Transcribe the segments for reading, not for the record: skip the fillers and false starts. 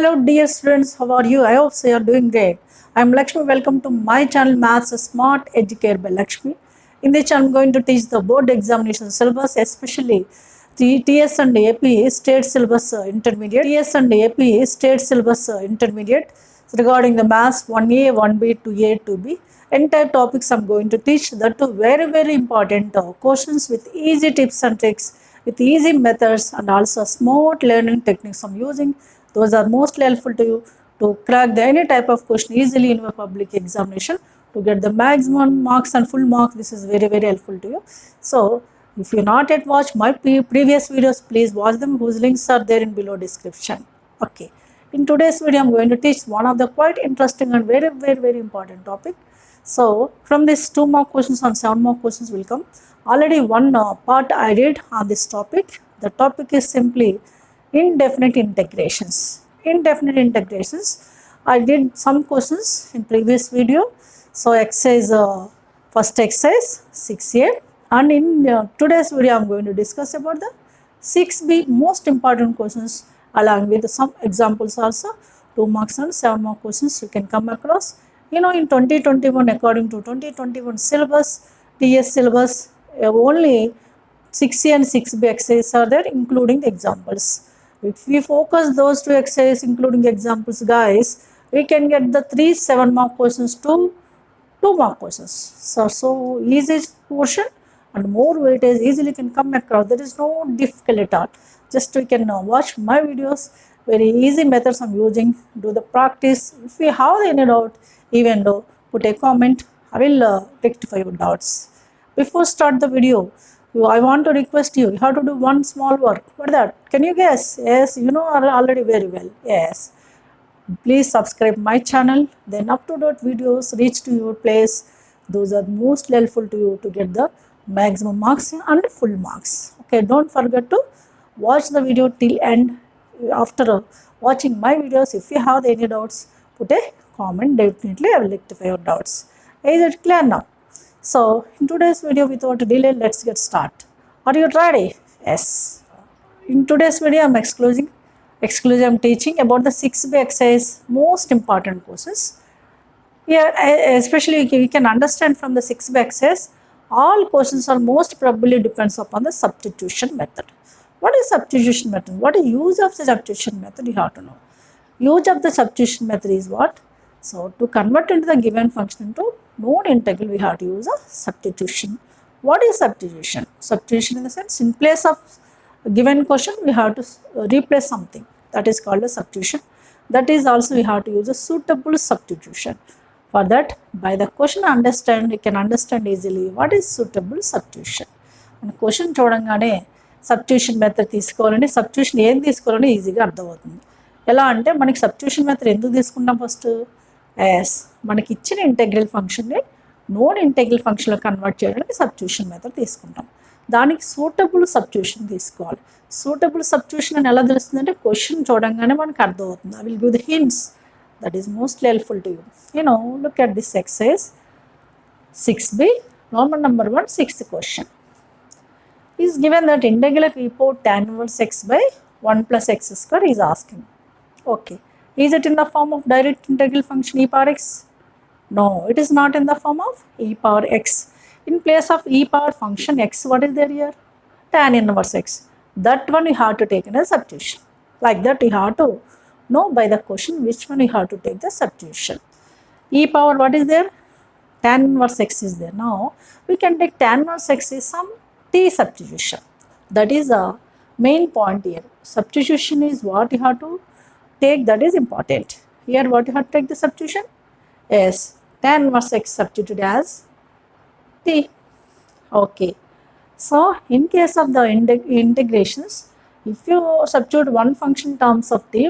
Hello dear students, how are you? I hope so you are doing great. I am Lakshmi. Welcome to my channel Maths Smart Educare by Lakshmi. In this channel I am going to teach the board examination syllabus, especially the TS and AP state syllabus intermediate. TS and AP state syllabus intermediate regarding the Maths 1A, 1B, 2A, 2B. Entire topics I am going to teach. That too very important questions with easy tips and tricks, with easy methods and also smart learning techniques I am using. Those are mostly helpful to you to crack any type of question easily in your public examination to get the maximum marks and full marks. This is very helpful to you. So if you not yet watched my previous videos, please watch them, whose links are there in below description. Okay. In today's video, I am going to teach one of the quite interesting and very important topic. So from this 2 mark questions and 7 mark questions will come. Already one part I did on this topic. The topic is simply indefinite integrations. Indefinite integrations. I did some questions in previous video. So exercise, first exercise 6A, and in today's video I am going to discuss about the 6B most important questions along with some examples also. 2 marks and 7 mark questions you can come across. You know, in 2021, according to 2021 syllabus, TS syllabus, only 6A and 6B exercises are there, including the examples. If we focus those 2 exercises including examples, guys, we can get the 3 7 mark questions to 2 mark questions. So easy portion and more weightage easily can come across. There is no difficulty at all. Just you can watch my videos. Very easy methods I'm using. Do the practice. If you have any doubt, even though put a comment, I will rectify your doubts. Before start the video, I want to request you have to do one small work. What is that? Can you guess? Yes, you know already very well. Yes. Please subscribe my channel. Then up-to-date videos reach to your place. Those are most helpful to you to get the maximum marks and full marks. Okay, don't forget to watch the video till end. After watching my videos, if you have any doubts, put a comment. Definitely I will rectify your doubts. Is it clear now? So in today's video, without delay, let's get started. Are you ready? Yes. In today's video, I'm I'm teaching about the 6B exercise, most important courses. Here, especially you can understand from the 6B exercise, all questions are most probably depends upon the substitution method. What is substitution method? What is use of the substitution method? You have to know. Use of the substitution method is what? So to convert into the given function into known integral, we have to use a substitution. What is substitution? Substitution in the sense, in place of a given question, we have to replace something. That is called a substitution. That is also we have to use a suitable substitution. For that, by the question understand, you can understand easily what is suitable substitution. And question చూడంగానే substitution method తీసుకోవాలని, substitution ఏం తీసుకోవాలని ఈజీగా అర్థమవుతుంది. ఎలా అంటే మనకి substitution method ఎందుకు తీసుకుంటాం ఫస్ట్? ఎస్, మనకి ఇచ్చిన ఇంటెగ్రల్ ఫంక్షన్ని నోన్ ఇంటెగ్రల్ ఫంక్షన్లో కన్వర్ట్ చేయడానికి సబ్స్టిట్యూషన్ మెథడ్ తీసుకుంటాం. దానికి సూటబుల్ సబ్స్టిట్యూషన్ తీసుకోవాలి. సూటబుల్ సబ్స్టిట్యూషన్ అని ఎలా తెలుస్తుందంటే క్వశ్చన్ చూడంగానే మనకు అర్థమవుతుంది. I will give the hints. That is mostly helpful to you. You know, look at this exercise 6B, Roman number 1, 6th question. Is given that integral of e power tan inverse x by 1 plus x square is asking. Okay. Is it in the form of direct integral function e power x? No, it is not in the form of e power x. In place of e power function x, what is there here? Tan inverse x. That one you have to take in a substitution. Like that you have to know by the question which one you have to take the substitution. E power what is there? Tan inverse x is there. Now we can take tan inverse x is some t substitution. That is the main point here. Substitution is what you have to take, that is important. Here what you have to take the substitution? Yes, tan inverse x substituted as t. Okay. So in case of the integrations, if you substitute one function in terms of t,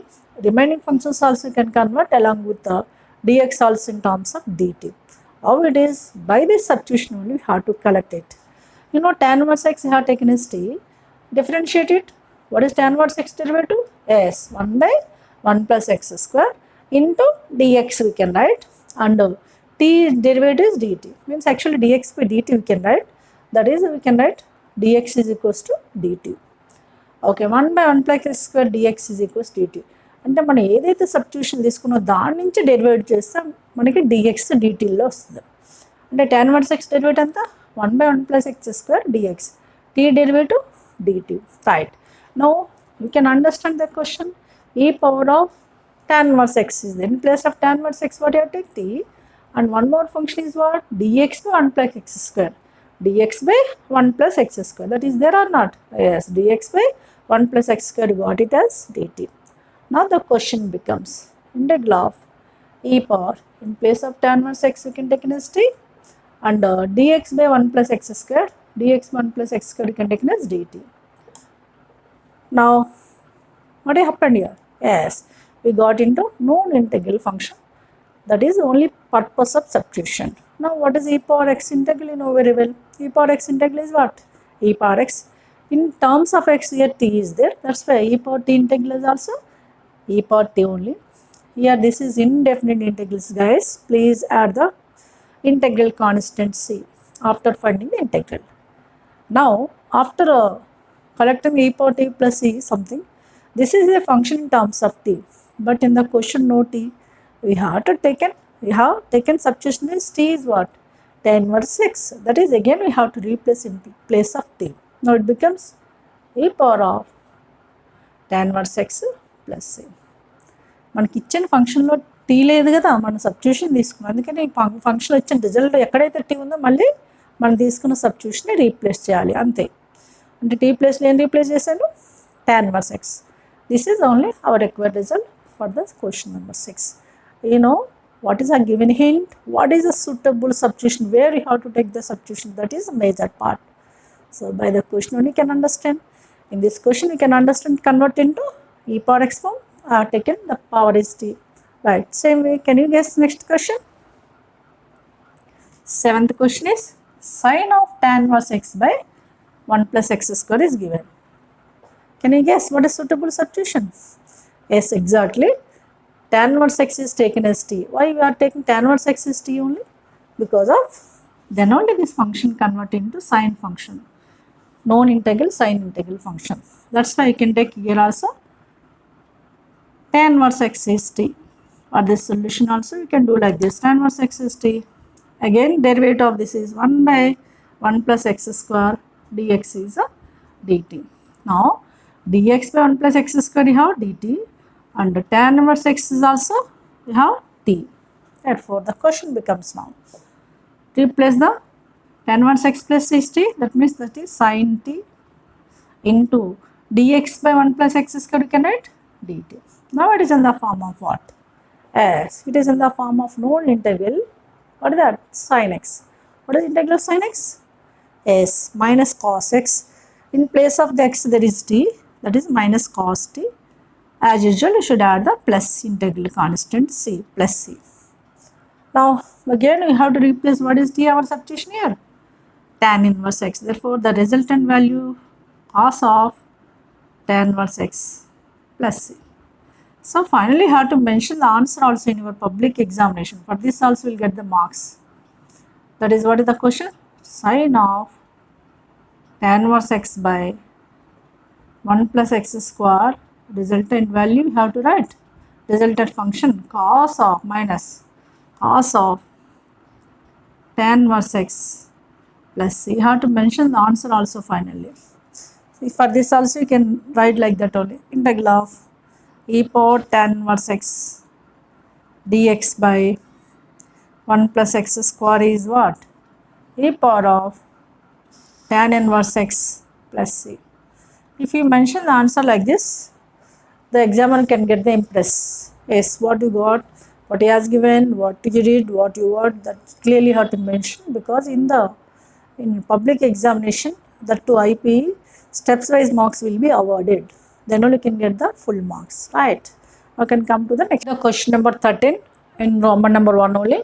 remaining functions also you can convert along with the dx also in terms of dt. How it is? By this substitution only you have to collect it. You know, tan inverse x you have taken as t. Differentiate it. What is tan inverse x derivative? Yes, 1 by 1 plus x square into dx we can write, and t derivative is dt. Means actually dx by dt we can write. That is, we can write dx is equals to dt. Okay, 1 by 1 plus x square dx is equals to dt. అంటే మనం ఏదైతే substitution తీసుకున్నో దాని నుంచి డెరివేట్ చేస్తే మనకి dx dtలో వస్తుంది. అంటే tan inverse x derivative ఎంత 1/1 + x² dx, t derivative dt, right? Now you can understand the question. E power of tan inverse x is there. In place of tan inverse x, what you have to take t, and one more function is what? Dx by 1 + x². Dx by 1 + x². That is there or not? Yes, dx by 1 + x², got it as dt. Now the question becomes integral of e power, in place of tan inverse x we can take as t, and dx by 1 + x², dx by 1 + x² we can take as dt. Now what happened here? Yes, we got into known integral function. That is only purpose of substitution. Now what is e power x integral? You know very well. E power x integral is what? E power x. In terms of x here t is there. That's why e power t integral is also e power t only. Here this is indefinite integrals, guys. Please add the integral constant c after finding the integral. Now after collecting e power t plus c something, this is a function in terms of t, but in the question no t, we have taken substitution is t is what? Tan inverse x. That is again we have to replace in place of t. Now it becomes e power of tan inverse x plus c. మనకి ఇచ్చిన ఫంక్షన్లో tea లేదు కదా, మనం substitution తీసుకున్నాం. అందుకని ఈ function వచ్చిన రిజల్ట్ ఎక్కడైతే టీ ఉందో మళ్ళీ మనం తీసుకున్న సబ్స్టిట్యూషన్ని రీప్లేస్ చేయాలి అంతే. అంటే టీ ప్లేస్లో ఏం రీప్లేస్ చేశాను? tan inverse x. This is only our required result for the question number 6. You know what is a given hint? What is a suitable substitution? Where we have to take the substitution? That is a major part. So by the question only you can understand. In this question you can understand, convert into e power x form. I have taken the power is t. Right. Same way, can you guess next question? 7th question is sin of tan inverse x by 1 + x² is given. Can you guess what is suitable substitution? Yes, exactly. Tan inverse x is taken as t. Why we are taking tan inverse x as t only? Because of then only this function convert into sine function. Known integral sine integral function. That's why you can take here also tan inverse x is t. For this solution also you can do like this. Tan inverse x is t. Again derivative of this is 1/1 + x² dx is a dt. Now dx by 1 + x² you have dt, and tan inverse x is also you have t. Therefore the question becomes now replace the tan inverse x plus is t, that means that is sin t into dx by 1 + x² you can write dt. Now it is in the form of what? Yes, it is in the form of known integral. What is that? Sin x. What is integral of sin x? Yes, minus cos x. In place of the x there is t, that is minus cos t. As usual you should add the plus integral constant c plus c. Now again we have to replace what is t, our substitution here? Tan inverse x. Therefore the resultant value cos of tan inverse x plus c. So finally you have to mention the answer also in your public examination. For this also you will get the marks. That is what is the question? Sin of tan inverse x by 1 + x², resultant value you have to write. Resultant function cos of minus cos of tan inverse x plus c. You have to mention the answer also finally. See, for this also you can write like that only. Integral of e power tan inverse x dx by 1 + x² is what? E power of tan inverse x plus c. If you mention the answer like this, the examiner can get the impress. Yes, what you got, what he has given, what you did, what you got, that clearly have to mention, because in public examination, that to IP, steps wise marks will be awarded. Then only you can get the full marks, right? I can come to the next question number 13 in Roman number 1 only.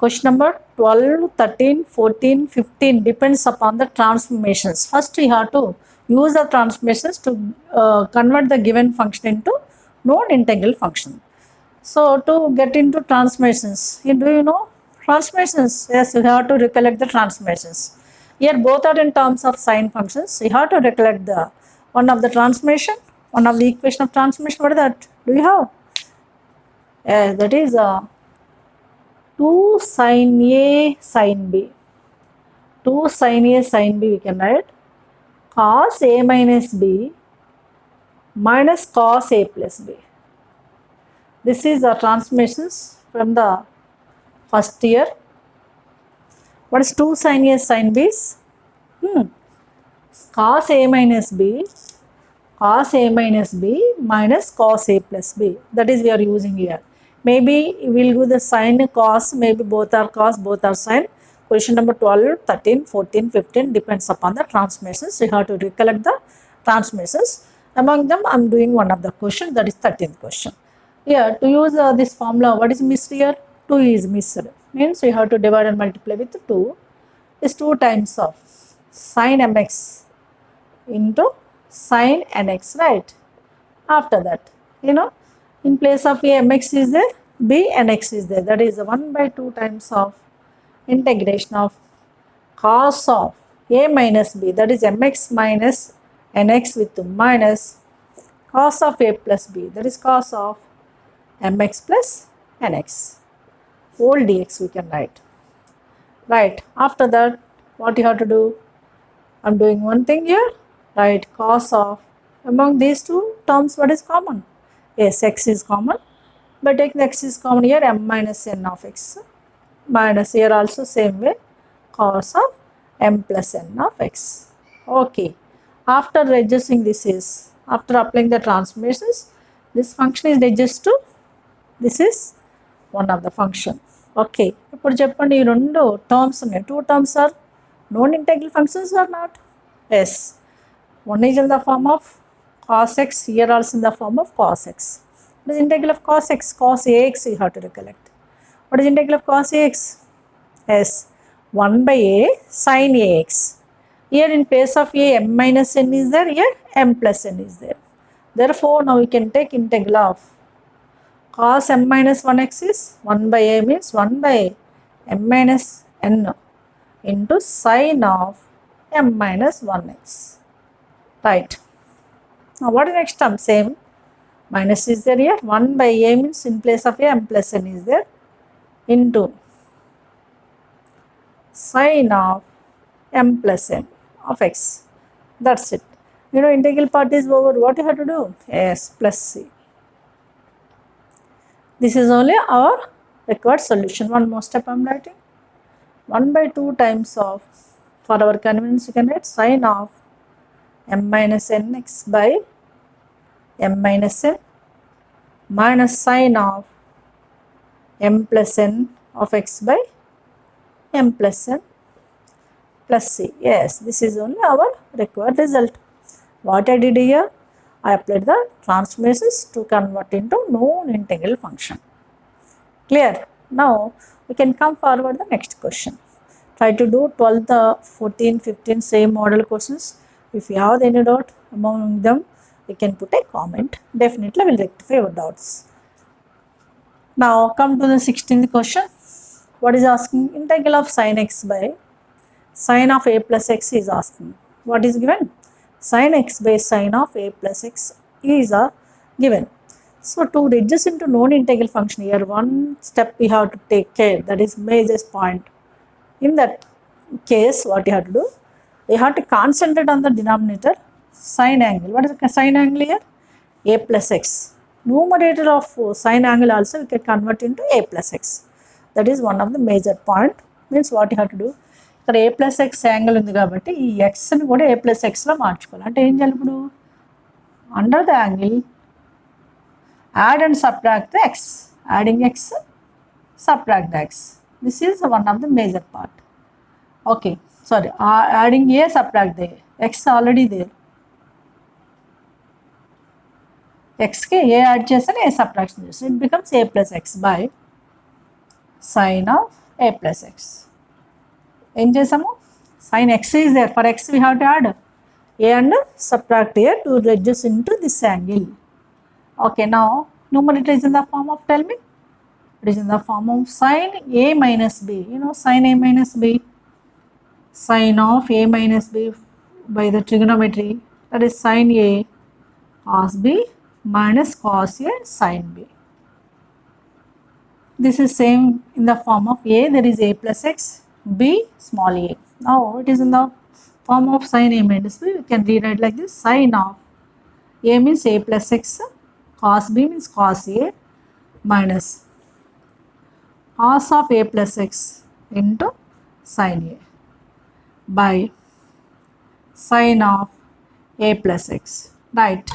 Question number 12, 13, 14, 15 depends upon the transformations. First we have to use the transformations to convert the given function into known integral function. So to get into transformations, do you know transformations? Yes, you have to recollect the transformations. Here both are in terms of sine functions. You have to recollect the one of the transformation, one of the equation of transformation. What is that? Do you have? Yes, that is 2 sin A sin B. 2 sin A sin B we can write cos A minus B minus cos A plus B. This is the transformations from the first year. What is 2 sin A sin B? Cos A minus B minus cos A plus B. That is we are using here. Maybe we will do the sin cos, maybe both are cos, both are sin. Question number 12, 13, 14, 15 depends upon the transformations. You have to recollect the transformations. Among them, I am doing one of the question, that is 13th question. Here, to use this formula, what is missed here? 2 is missed. Means you have to divide and multiply with 2. Is 2 times of sin mx into sin nx, right? After that, in place of a mx is there, b nx is there. That is 1 by 2 times of integration of cos of a minus b, that is mx minus nx with minus cos of a plus b, that is cos of mx plus nx. Whole dx we can write. Right. After that, what you have to do? I am doing one thing here. Right, cos of, among these two terms what is common? Yes, x is common, but take the x is common here, m minus n of x minus here also same way cos of m plus n of x. Okay, after adjusting this is, after applying the transformations, this function is reduced to, this is one of the function. Okay, ఇప్పుడు చెప్పండి ఈ రెండు terms ఉన్నాయి, 2 terms are known integral functions or not? Yes. One is in the form of cos x, here also in the form of cos x. What is integral of cos x? Cos ax you have to recollect. What is integral of cos ax? Yes, 1 by a sin ax. Here in place of a, m minus n is there, here m plus n is there. Therefore, now we can take integral of cos m minus 1x is 1 by a means 1 by m minus n into sin of m minus 1x. Right. Now what is next term? Same. Minus is there here. 1 by a means in place of a m plus n is there into sin of m plus n of x. That's it. Integral part is over. What you have to do? Yes, plus c. This is only our required solution. One more step I am writing. 1 by 2 times of, for our convenience you can write sin of m minus nx by m minus n minus sin of m plus n of x by m plus n plus c. Yes, this is only our required result. What I did here, I applied the transformations to convert into known integral function. Clear? Now we can come forward the next question. Try to do 12th, 14, 15 same model questions. If you have any doubt among them, you can put a comment. Definitely will rectify your doubts. Now come to the 16th question. What is asking? Integral of sin x by sin of a plus x is asking. What is given? Sin x by sin of a plus x is given. So to reduce into known integral function here, one step we have to take care, that is major point. In that case, what you have to do? You have to concentrate on the denominator sine angle. What is the sine angle here? A plus x. Numerator of sine angle also we can convert into a plus x. That is one of the major point. Means what you have to do? ఇక్కడ a plus x angle ఉంది కాబట్టి ఈ xని కూడా a plus xలో మార్చుకోవాలి. అంటే ఏం చేయాలి ఇప్పుడు? Under the angle add and subtract the x. Adding x, subtract the x. This is one of the major part. Okay, sorry, adding a, subtract the a. X already there. X ki a add chesani, a subtraction chesani. It becomes a plus x by sin of a plus x. Em chesamu? Sin x is there. For x we have to add a and subtract a to reduce into this angle. Okay, now numerator is in the form of, tell me. It is in the form of sin a minus b. Sin a minus b. Sin of a minus b by the trigonometry, that is sin a cos b minus cos A sin B. This is same in the form of A, there is A plus X, B small a. Now it is in the form of sin A minus B. We can rewrite like this: sin of A means A plus X, cos B means cos A, minus cos of A plus X into sin A by sin of A plus X. Right.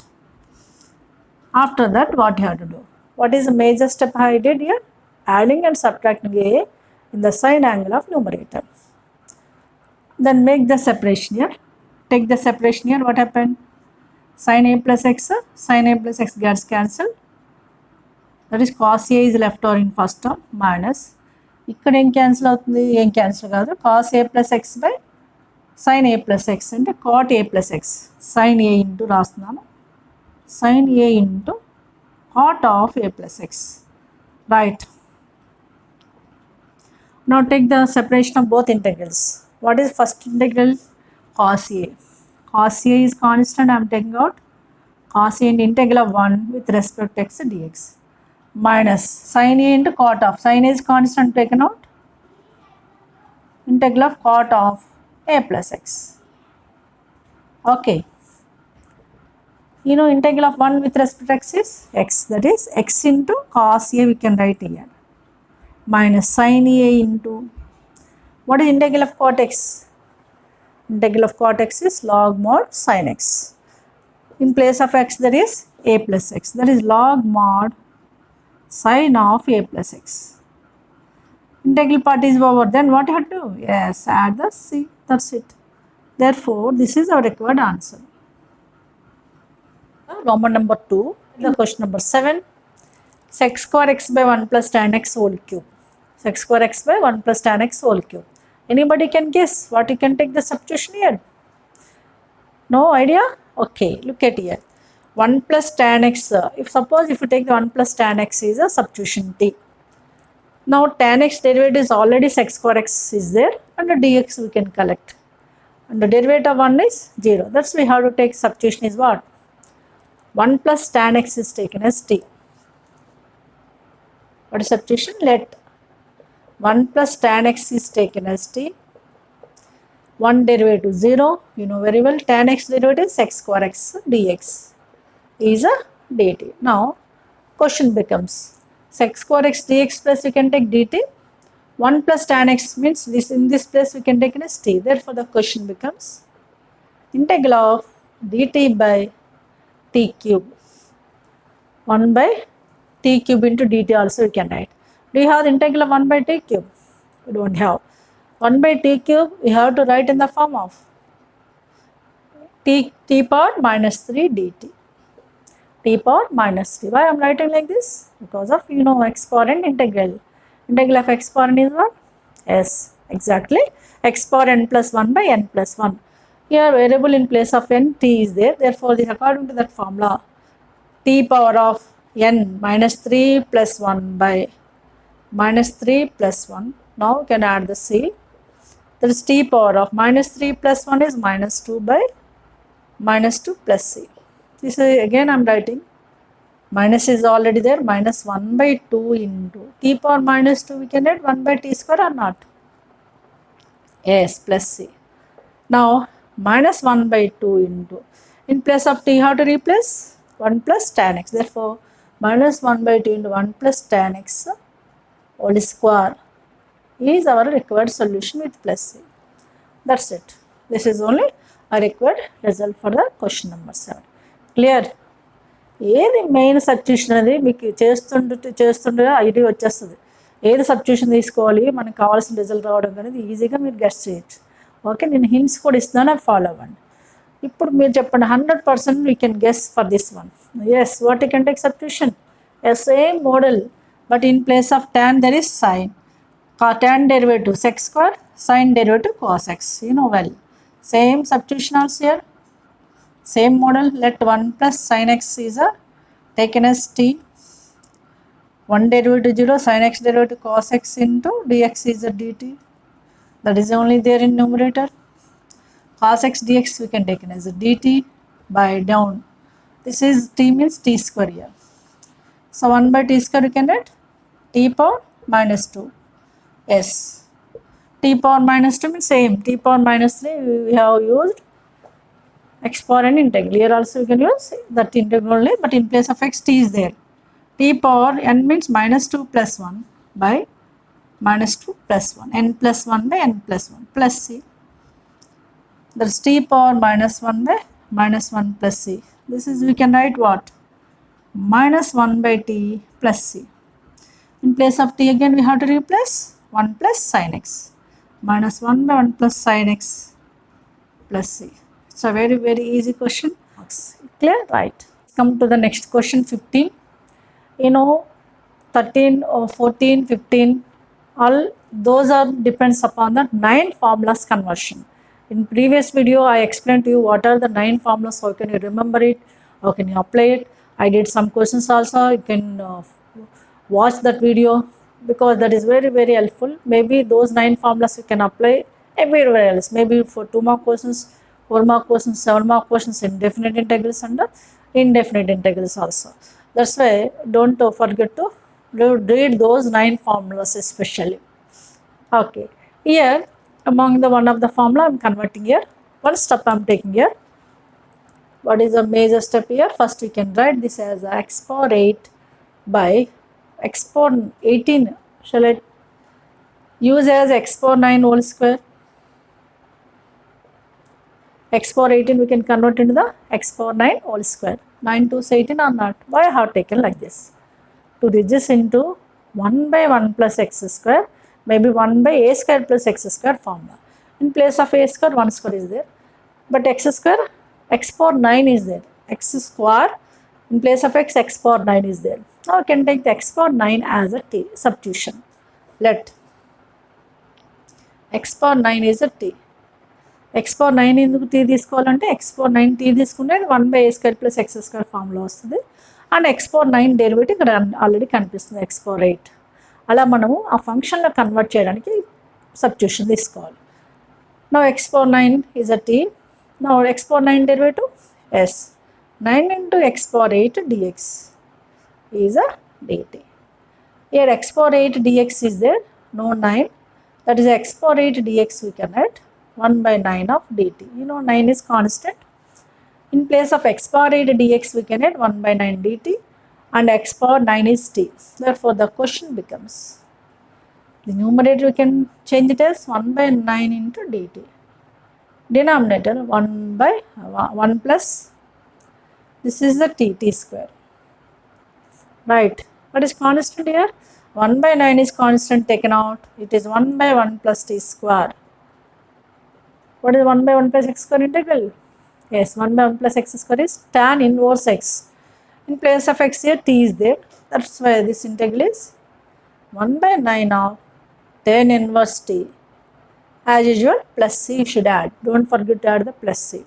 After that, what you have to do? What is the major step I did here? Adding and subtracting A in the sine angle of numerator. Then make the separation here. Take the separation here. What happened? Sin A plus X, sin A plus X gets cancelled. That is cos A is left over in first term minus. ఇక్కడ ఏం cancel అవుతుంది? ఏం cancel కాదు. cos A plus X by sin A plus X అంటే cot A plus X. sin A into రాస్తున్నాను. sin A into cot of A plus X. Right. Now take the separation of both integrals. What is first integral? Cos A. Cos A is constant. I am taking out cos A into integral of 1 with respect to x dx. Minus sin A into cot of. Sin A is constant, taken out. Integral of cot of A plus x. Okay. You know integral of 1 with respect to x is x. That is x into cos A we can write here. Minus sin A into, what is integral of cot x? Integral of cot x is log mod sin x. In place of x there is A plus x. That is log mod sin of A plus x. Integral part is over. Then what you have to do? Yes, add the c. That's it. Therefore, this is our required answer. Roman number 2. The question number 7. Sec square x by 1 plus tan x whole cube. Sec square x by 1 plus tan x whole cube. Anybody can guess what you can take the substitution here? No idea? Okay, look at here. 1 plus tan x, if you take the 1 plus tan x is a substitution t. Now tan x derivative is already sec square x is there, and the dx we can collect. And the derivative of 1 is 0. That's why we have to take substitution is what? 1 plus tan x is taken as t. What is substitution? Let 1 plus tan x is taken as t. 1 derivative 0. You know very well tan x derivative sec square x dx is a dt. Now question becomes sec square x dx plus we can take dt. 1 plus tan x means this, in this place we can take as t. Therefore the question becomes integral of dt by t cube. 1 by t cube into dt also we can write. Do you have the integral of 1 by t cube? We don't have. 1 by t cube we have to write in the form of t power minus 3 dt. T power minus 3. Why I am writing like this? Because of exponent integral. Integral of exponent is what? Yes, exactly. X power n plus 1 by n plus 1. Here variable in place of n, t is there. Therefore, according to that formula, t power of n minus 3 plus 1 by minus 3 plus 1. Now we can add the c. That is t power of minus 3 plus 1 is minus 2 by minus 2 plus c. This is again I am writing. Minus is already there. Minus 1 by 2 into t power minus 2 we can add 1 by t square or not? Yes, plus c. Now minus 1 by 2 into, in place of t how to replace? 1 plus tan x. Therefore minus 1 by 2 into 1 plus tan x whole square is our required solution with plus c. That's it. This is only a required result for the question number 7. Clear? ఏది main substitution అనేది మీకు చేస్తుంటే idea వచ్చేస్తుంది. ఏది substitution తీసుకోవాలి మనకు కావాల్సిన result రావడం అనేది ఈజీగా మీరు గెస్ట్ చేయొచ్చు. ఓకే, నేను హింట్స్ కూడా ఇస్తున్నాను, అవి ఫాలో అవ్వండి. ఇప్పుడు మీరు చెప్పండి 100% you can guess for this one. Yes, what you can take substitution? Yes, same model but in place of tan there is sin. Tan derivative sec square, sin derivative cos x. You know well. Same substitution also here. Same model. Let 1 plus sin x is a taken as t. 1 derivative 0, sin x derivative cos x into dx is a dt. That is only there in numerator. Cos x dx we can take as a dt by down This is t means t square here. So 1 by t square you can write t power minus 2. Yes. T power minus 2 means same. T power minus 3 we have used exponent integral. Here also you can use that integral only, but in place of x t is there. T power n means minus 2 plus 1 by minus 2 plus 1. N plus 1 by n plus 1 plus c. That is t power minus 1 by minus 1 plus c. This is we can write what? Minus 1 by t plus c. In place of t again we have to replace 1 plus sin x. Minus 1 by 1 plus sin x plus c. It's a very easy question. Clear? Right. Come to the next question 15. You know 13 or 14, 15, all those are depends upon the 9 formulas conversion. In previous video I explained to you what are the 9 formulas, how can you remember it, how can you apply it. I did some questions also, you can watch that video because that is very helpful. Maybe those 9 formulas you can apply everywhere else, maybe for 2 mark questions, 4 mark questions, 7 mark questions in definite integrals and indefinite integrals also. That's why don't forget to read those 9 formulas especially. Okay, here among the one of the formula I am converting here. One step I am taking here. What is the major step here? First we can write this as x power 8 by x power 18. Shall I use as x power 9 whole square? X power 18 we can convert into the x power 9 whole square. 9 to 18 or not? Why I have taken like this? To reduce into 1 by 1 plus x square, maybe 1 by a square plus x square formula. In place of a square, 1 square is there. But x square, x power 9 is there. X square, in place of x, x power 9 is there. Now I can take the x power 9 as a t, substitution. Let x power 9 is a t. X power 9 ఎందుకు t తీసుకోవాలంటే x power 9 t తీసుకుంటే 1 by a square plus x square formula వస్తుంది. And x power 9 derivative ఇక్కడ already కనిపిస్తుంది x power 8. అలా మనము ఆ ఫంక్షన్లో కన్వర్ట్ చేయడానికి సబ్స్టిట్యూషన్ తీసుకోవాలి. Now x power 9 is a t. Now x power 9 derivative s. 9 into x power 8 dx is a dt. Here x power 8 dx is there, no 9. That is x power 8 dx we can write 1 by 9 of dt. You know 9 is constant. In place of x power 8 dx we can write 1 by 9 dt and x power 9 is t. Therefore the question becomes, the numerator we can change it as 1 by 9 into dt. Denominator 1 by 1 plus, this is the t square. Right. What is constant here? 1 by 9 is constant taken out. It is 1 by 1 plus t square. What is 1 by 1 plus x square integral? Yes, 1 by 1 plus x square is tan inverse x. In place of x here, t is there. That's why this integral is 1 by 9 of tan inverse t. As usual, plus c you should add. Don't forget to add the plus c.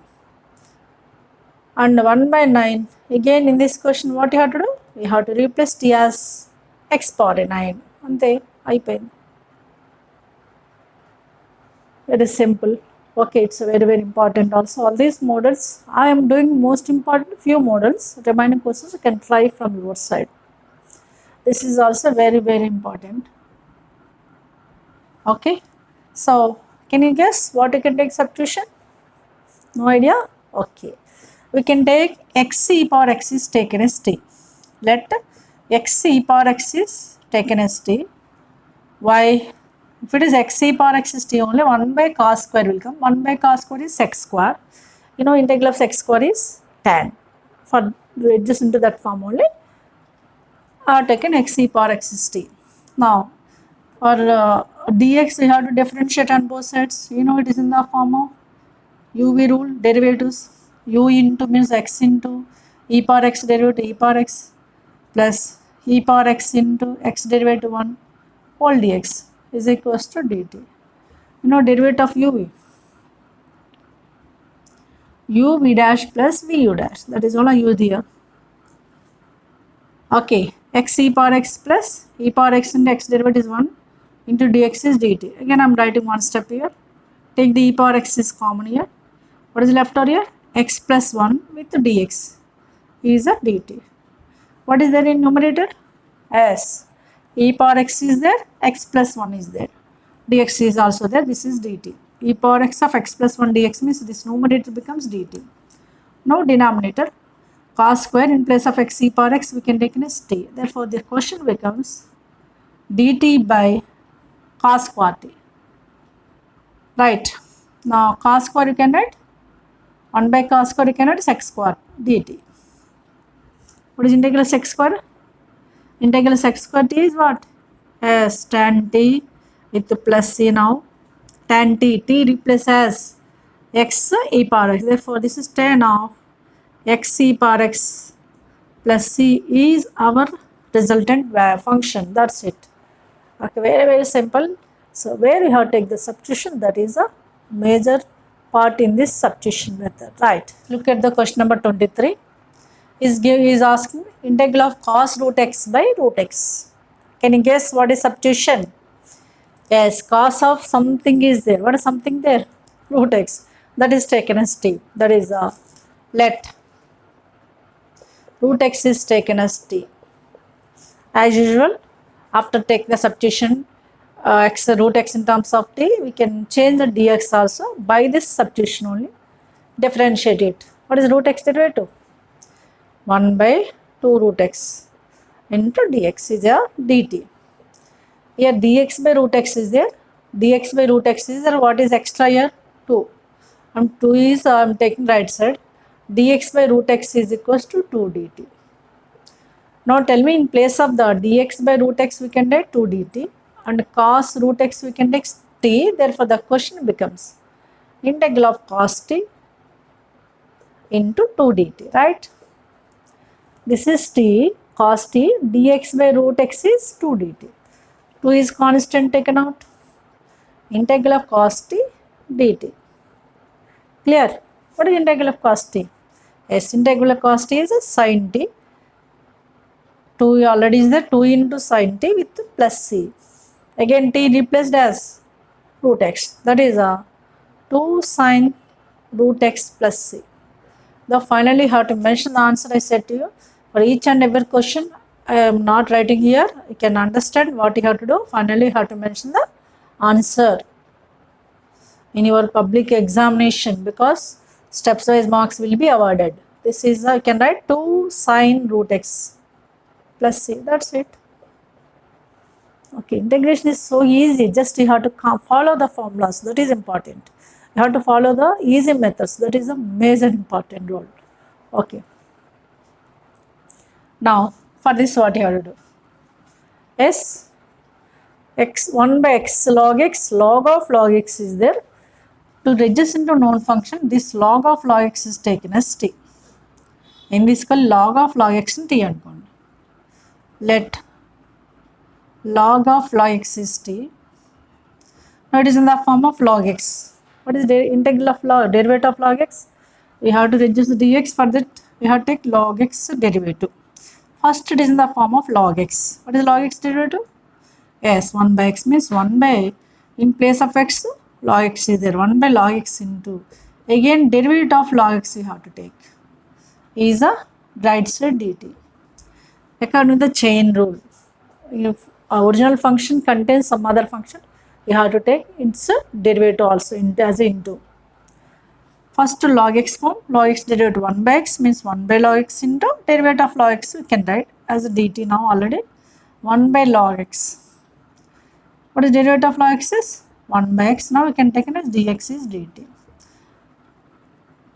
And 1 by 9, again in this question, what you have to do? We have to replace t as x power 9. Ante, అయిపోయింది. It is simple. Okay, it's very important also. All these models, I am doing most important few models. Remaining questions you can try from your side. This is also very important. Okay, so can you guess what you can take substitution? No idea? Okay, we can take x e power x is taken as t. Let x e power x is taken as t. Why? If it is x e power x is t, only 1 by cos square will come. 1 by cos square is x square. You know integral of x square is tan. For just into that form only, I have taken x e power x is t. Now for dx we have to differentiate on both sides. You know it is in the form of uv rule, derivatives. U into means x into e power x derivative e power x plus e power x into x derivative 1 whole dx is equals to dt. You know derivative of uv, uv dash plus vu dash, that is all I use here. Okay, x e power x plus e power x into x derivative is 1 into dx is dt. Again I am writing one step here. Take the e power x is common here. What is left over here? X plus 1 with dx is a dt. What is there in numerator? S. E power x is there, x plus 1 is there. Dx is also there, this is dt. E power x of x plus 1 dx means this numerator becomes dt. Now denominator, cos square in place of x e power x we can take in as t. Therefore the question becomes dt by cos square t. Right. Now cos square you can write 1 by cos square you can write sec square dt. What is integral sec square? Integral sec square t is what? S tan t with plus c now. Tan t replaces x e power x. Therefore this is tan of x e power x plus c is our resultant function. That's it. Okay, very simple. So where we have to take the substitution, that is a major part in this substitution method. Right. Look at the question number 23. Is asking integral of cos root x by root x. Can you guess what is substitution? Yes, cos of something is there. What is something there? Root x. That is taken as t. That is let root x is taken as t. As usual, after taking the substitution x root x in terms of t, we can change the dx also by this substitution only. Differentiate it. What is root x derivative? 1 by 2 root x into dx is a dt. Here dx by root x is there. Dx by root x is there. What is extra here? 2. And 2 is I am taking right side. Dx by root x is equals to 2 dt. Now tell me, in place of the dx by root x we can take 2 dt and cos root x we can take t. Therefore the question becomes integral of cos t into 2 dt, right? This is t, cos t, dx by root x is 2 dt. 2 is constant taken out. Integral of cos t dt. Clear? What is integral of cos t? Yes, integral of cos t is a sin t. 2 already is there, 2 into sin t with plus c. Again t replaced as root x. That is a 2 sin root x plus c. Now finally you have to mention the answer I said to you. For each and every question I am not writing here. You can understand what you have to do. Finally you have to mention the answer in your public examination, because steps wise marks will be awarded. This is you can write 2 sin root x plus c. That's it. Okay, integration is so easy. Just you have to follow the formulas. That is important. You have to follow the easy methods. That is a major important role. Okay. Now for this what you have to do? S x 1 by x log of log x is there. To reduce into known function, this log of log x is taken as t. In this case log of log x in t అనుకోండి. Let log of log x is t. Now it is in the form of log x. What is the integral of derivative of log x? We have to reduce the dx. For that we have to take log x derivative. First it is in the form of log x. What is log x derivative? Yes, 1 by x means 1 by, in place of x log x is there, 1 by log x into, again derivative of log x we have to take, is a right side dt. According to the chain rule, if original function contains some other function, we have to take its derivative also as into. First log x form, log x derivative 1 by x means 1 by log x into derivative of log x we can write as a dt now already, 1 by log x. What is derivative of log x is 1 by x. Now we can take it as dx is dt.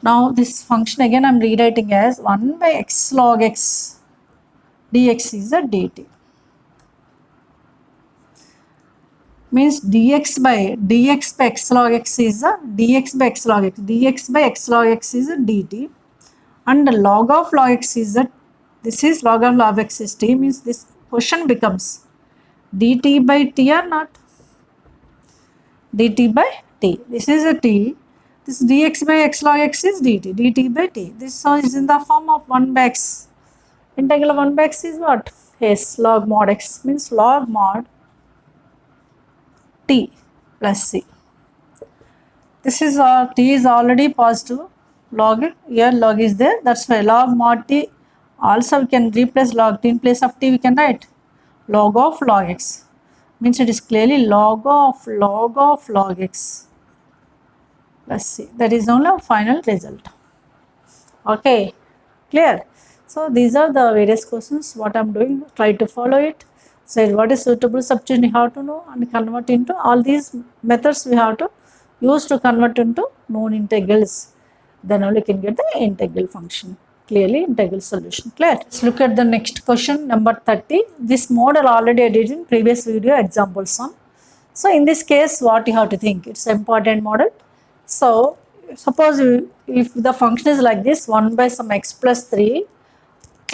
Now this function again I am rewriting as 1 by x log x dx is a dt. Means dx by x log x is a dx by x log x. Dx by x log x is a dt. And the log of log x is a, this is log of log x is t, means this question becomes dt by t or not? Dt by t. This is a t. This dx by x log x is dt. Dt by t. This is in the form of 1 by x. Integral of 1 by x is what? Yes, log mod x means log mod t plus c. This is t is already positive. Log here log is there. That's why log mod t Also we can replace log t in place of t, we can write log of log x, means it is clearly log of log x plus c. That is only our final result. Okay, clear? So these are the various questions what I am doing, try to follow it. So what is suitable substitution you have to know and convert into, all these methods we have to use to convert into known integrals. Then only can get the integral function. Clearly integral solution. Clear? Let's look at the next question, number 30. This model already I did in previous video example sum. So in this case what you have to think, it's an important model. So suppose if the function is like this, 1 by some x plus 3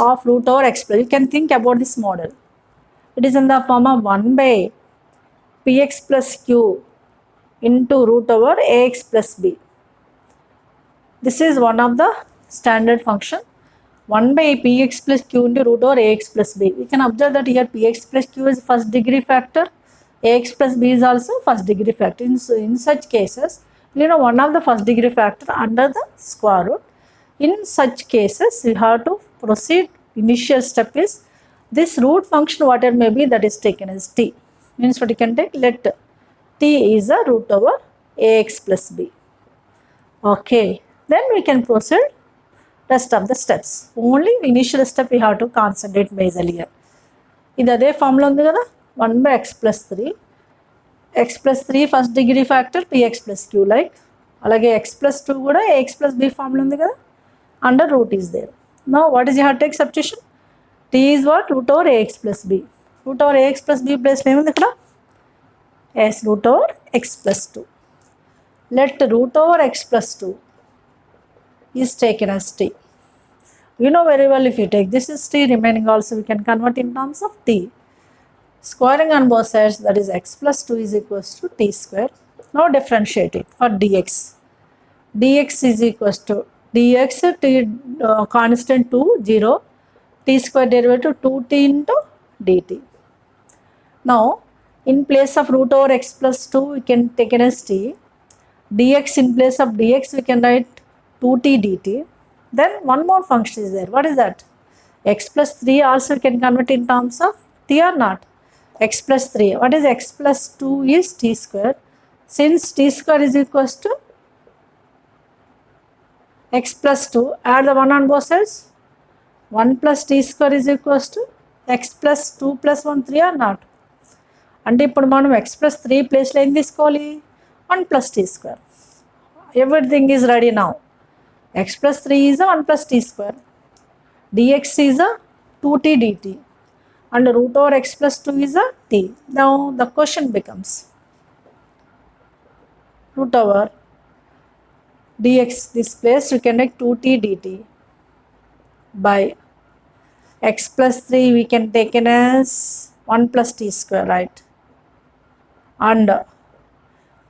of root over x plus, you can think about this model. It is in the form of 1 by px plus q into root over ax plus b. This is one of the standard function, 1 by px plus q into root over ax plus b. We can observe that here px plus q is first degree factor, ax plus b is also first degree factor. In such cases, one of the first degree factor under the square root. In such cases, you have to proceed. Initial step is this root function, whatever may be, that is taken as t. Means what you can take, let t is a root over ax plus b. Okay, then we can proceed rest of the steps. Only initial step we have to concentrate majorly here. This is formula undi kada, 1 by x plus 3. X plus 3 first degree factor px plus q, like alage x plus 2 kuda ax plus b formula undi kada, under root is there. Now what is your take substitution? T is what? Root over ax plus b. Root over ax plus b place name undi kada, as root over x plus 2. Let root over x plus 2 is taken as t. You know very well, if you take this is t, remaining also we can convert in terms of t. Squaring on both sides, that is x plus 2 is equals to t square. Now differentiate it for dx. Dx is equals to dx t constant 2 0, t square derivative 2t into dt. Now in place of root over x plus 2 we can take it as t. Dx in place of dx we can write 2t dt. Then one more function is there. What is that? X plus 3 also we can convert in terms of t or not? X plus 3. What is x plus 2 is t square. Since t square is equals to x plus 2, add the 1 on both sides. 1 plus t square is equals to x plus 2 plus 1 3 or not? అంటే ఇప్పుడు మనం x plus 3 ప్లేస్లో ఏం తీసుకోవాలి? 1 plus t square. Everything is ready now. X plus 3 is a 1 plus t square. Dx is a 2t dt. And root over x plus 2 is a t. Now the question becomes root over dx, this place we can take 2t dt by x plus 3 we can take it as 1 plus t square, right? And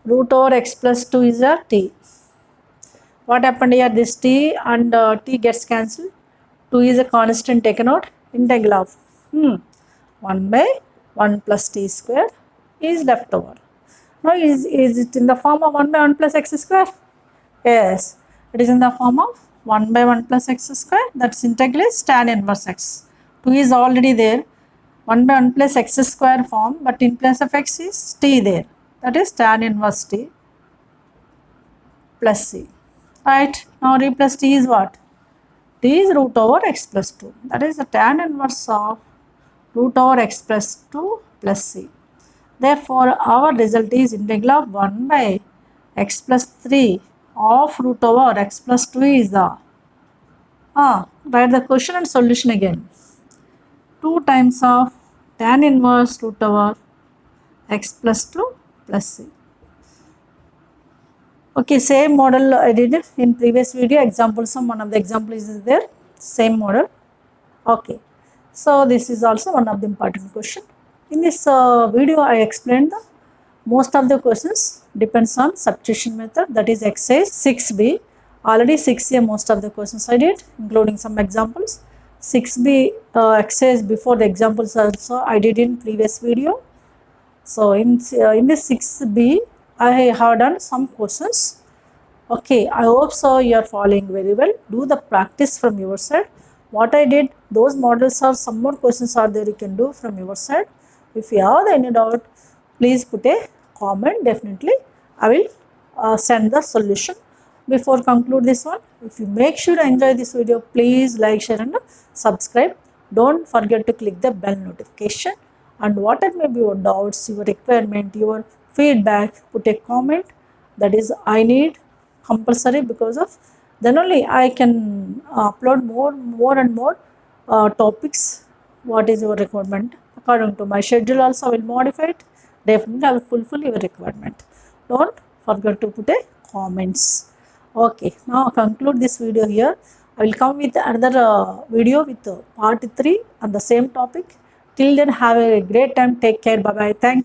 root over x plus 2 is a t. What happened here? This t and t gets cancelled. 2 is a constant taken out. Integral of 1 by 1 plus t square is left over. Now is it in the form of 1 by 1 plus x square? Yes, it is in the form of 1 by 1 plus x square. That's integral is tan inverse x. 2 is already there. 1 by 1 plus x square form, but in place of x is t there. That is tan inverse t plus c. Right, now replace t is what? T is root over x plus 2. That is the tan inverse of root over x plus 2 plus c. Therefore, our result is integral of 1 by x plus 3 of root over x plus 2 is the, write the question and solution again. 2 times of tan inverse root over x plus 2 plus c. Okay, same model I did in previous video, example sum, one of the examples is there, same model. Okay, so this is also one of the important question. In this video I explained the most of the questions depends on substitution method, that is exercise 6b. Already 6a most of the questions I did, including some examples. 6b exercise before the examples also I did in previous video. So in this 6b I have done some questions. Okay, I hope so you are following very well. Do the practice from your side. what I did, those models are some more questions are there you can do from your side. If you have any doubt, please put a comment. Definitely I will send the solution. Before conclude this one, if you make sure to enjoy this video, please like, share and subscribe. Don't forget to click the bell notification, and whatever may be your doubts, your requirement, your feedback, put a comment. That is I need compulsory, because of then only I can upload more and more topics. What is your requirement? According to my schedule also I will modify it. Definitely I will fulfill your requirement. Don't forget to put a comments. Okay, now conclude this video here. I will come with another video with part 3 on the same topic. Till then, have a great time. Take care. Bye bye. Thank you.